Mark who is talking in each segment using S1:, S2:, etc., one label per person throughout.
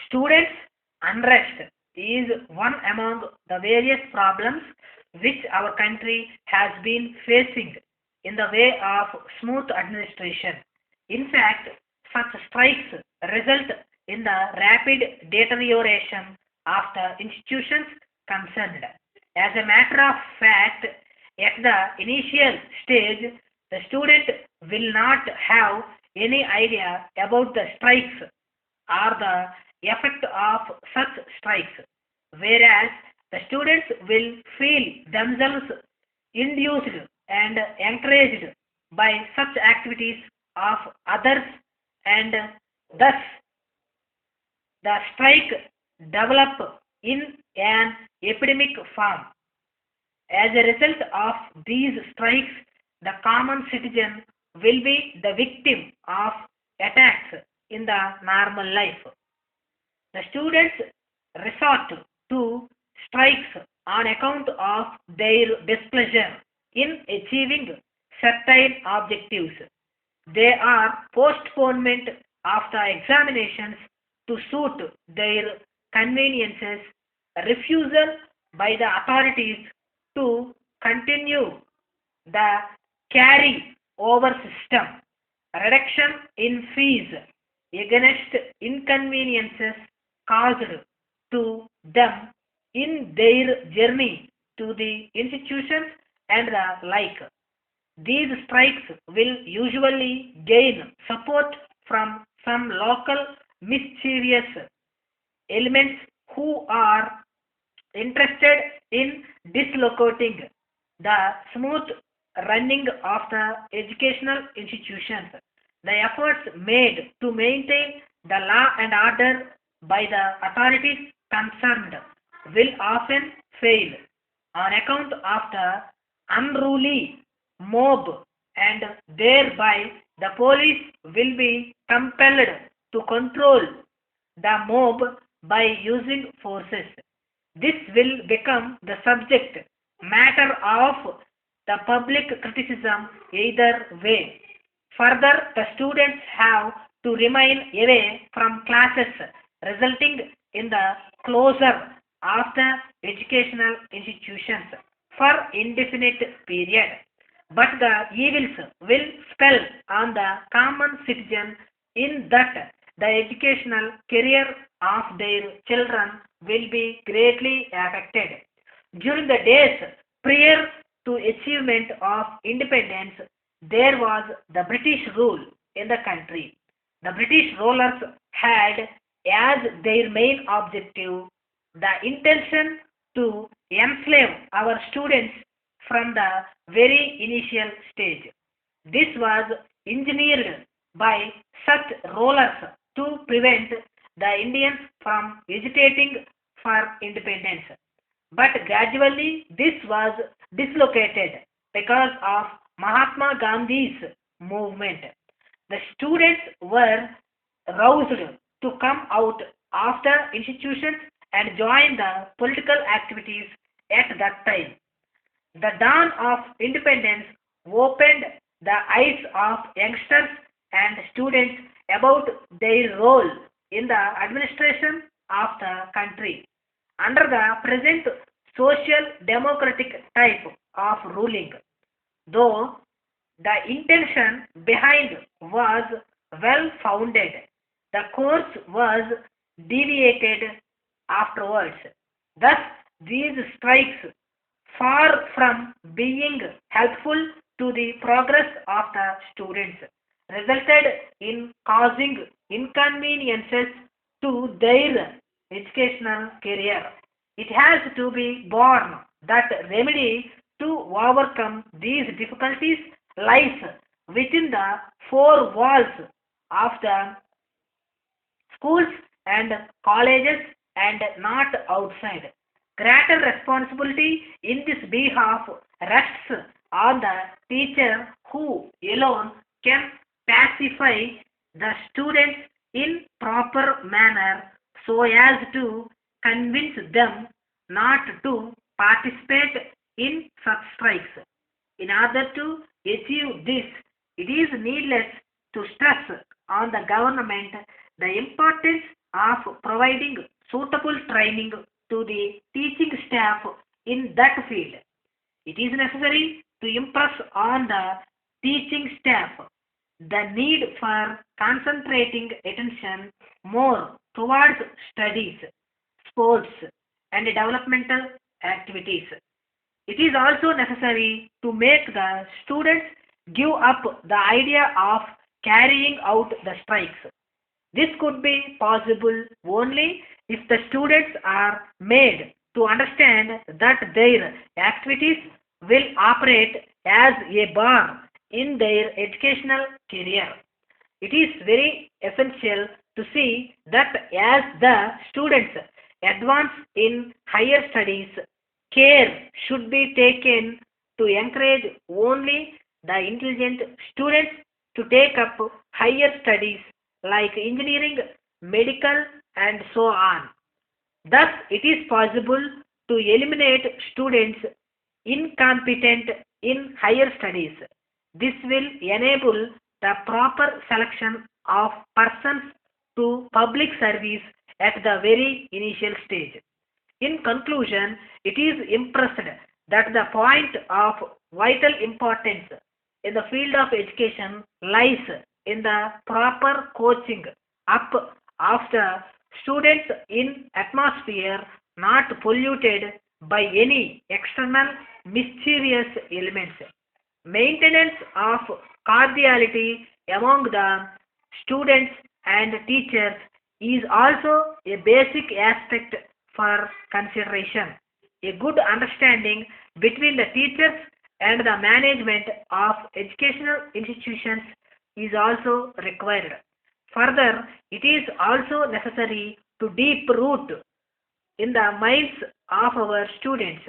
S1: Students' unrest is one among the various problems which our country has been facing in the way of smooth administration. In fact, such strikes result in the rapid deterioration of the institutions concerned. As a matter of fact, at the initial stage, the student will not have any idea about the strikes or the effect of such strikes, whereas the students will feel themselves induced and encouraged by such activities of others, and thus the strike develop in an epidemic form. As a result of these strikes, the common citizen will be the victim of attacks in the normal life. The students resort to strikes on account of their displeasure in achieving certain objectives. They are postponement of the examinations to suit their conveniences, refusal by the authorities to continue the carry over system, reduction in fees against inconveniences caused to them in their journey to the institutions and the like. These strikes will usually gain support from some local mischievous elements who are interested in dislocating the smooth running of the educational institutions. The efforts made to maintain the law and order by the authorities concerned will often fail on account of the unruly mob, and thereby the police will be compelled to control the mob by using forces. This will become the subject matter of the public criticism either way. Further, the students have to remain away from classes, resulting in the closure of the educational institutions for indefinite period. But the evils will spell on the common citizen in that the educational career of their children will be greatly affected. During the days prior to achievement of independence, there was the British rule in the country. The British rulers had as their main objective the intention to enslave our students from the very initial stage. This was engineered by such rulers to prevent the Indians from agitating for independence. But gradually this was dislocated because of Mahatma Gandhi's movement. The students were roused to come out of the institutions and join the political activities at that time. The dawn of independence opened the eyes of youngsters and students about their role in the administration of the country. Under the present social democratic type of ruling, though the intention behind was well founded, the course was deviated afterwards. Thus, these strikes, far from being helpful to the progress of the students, resulted in causing inconveniences to their educational career. It has to be borne that remedy to overcome these difficulties lies within the four walls of the schools and colleges and not outside. Greater responsibility in this behalf rests on the teacher who alone can pacify the students in proper manner so as to convince them not to participate in such strikes. In order to achieve this, it is needless to stress on the government the importance of providing suitable training to the teaching staff in that field. It is necessary to impress on the teaching staff the need for concentrating attention more towards studies, sports, and developmental activities. It is also necessary to make the students give up the idea of carrying out the strikes. This could be possible only if the students are made to understand that their activities will operate as a bar in their educational career. It is very essential to see that as the students advance in higher studies, care should be taken to encourage only the intelligent students to take up higher studies like engineering, medical, and so on. Thus, it is possible to eliminate students incompetent in higher studies. This will enable the proper selection of persons to public service at the very initial stage. In conclusion, it is impressed that the point of vital importance in the field of education lies in the proper coaching up of the students in atmosphere not polluted by any external mischievous elements. Maintenance of cordiality among the students and teachers is also a basic aspect for consideration. A good understanding between the teachers and the management of educational institutions is also required. Further, it is also necessary to deep root in the minds of our students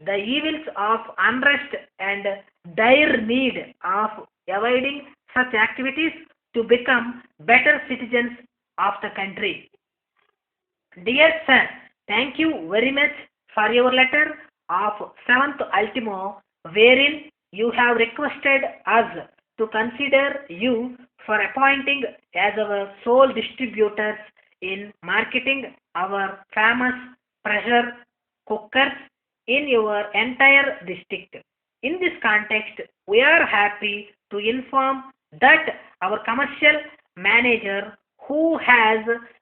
S1: the evils of unrest and dire need of avoiding such activities to become better citizens of the country. Dear sir, thank you very much for your letter of 7th ultimo, wherein you have requested us to consider you for appointing as our sole distributors in marketing our famous pressure cookers in your entire district. In this context, we are happy to inform that our commercial manager who has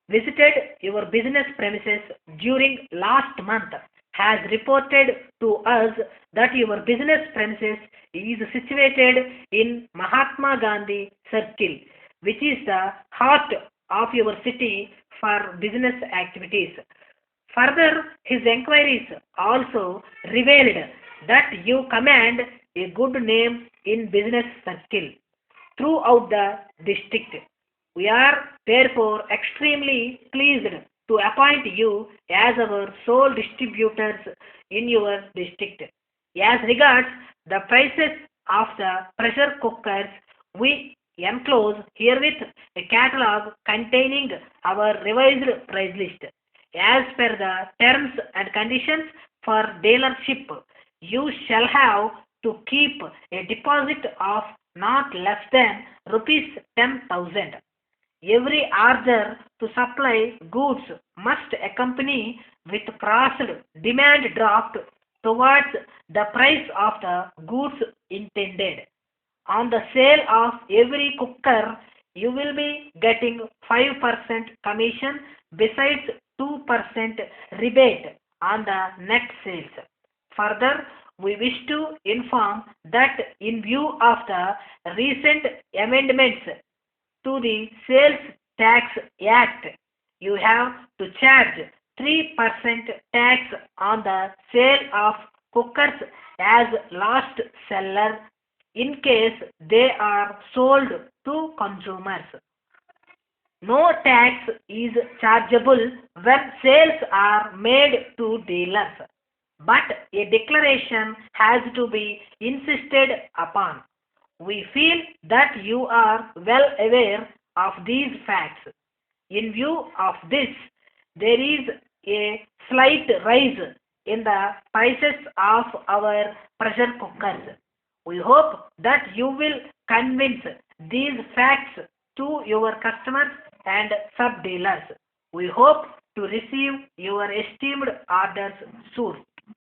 S1: visited your business premises during last month has reported to us that your business premises is situated in Mahatma Gandhi Circle, which is the heart of your city for business activities. Further, his enquiries also revealed that you command a good name in business circle throughout the district. We are therefore extremely pleased to appoint you as our sole distributors in your district. As regards the prices of the pressure cookers, we enclose herewith a catalogue containing our revised price list. As per the terms and conditions for dealership, you shall have to keep a deposit of not less than rupees 10,000. Every order to supply goods must accompany with crossed demand draft towards the price of the goods intended. On the sale of every cooker, you will be getting 5% commission besides 2% rebate on the net sales. Further, we wish to inform that in view of the recent amendments to the Sales Tax Act, you have to charge 3% tax on the sale of cookers as last seller in case they are sold to consumers. No tax is chargeable when sales are made to dealers, but a declaration has to be insisted upon. We feel that you are well aware of these facts. In view of this, there is a slight rise in the prices of our pressure cookers. We hope that you will convince these facts to your customers and sub dealers. We hope to receive your esteemed orders soon.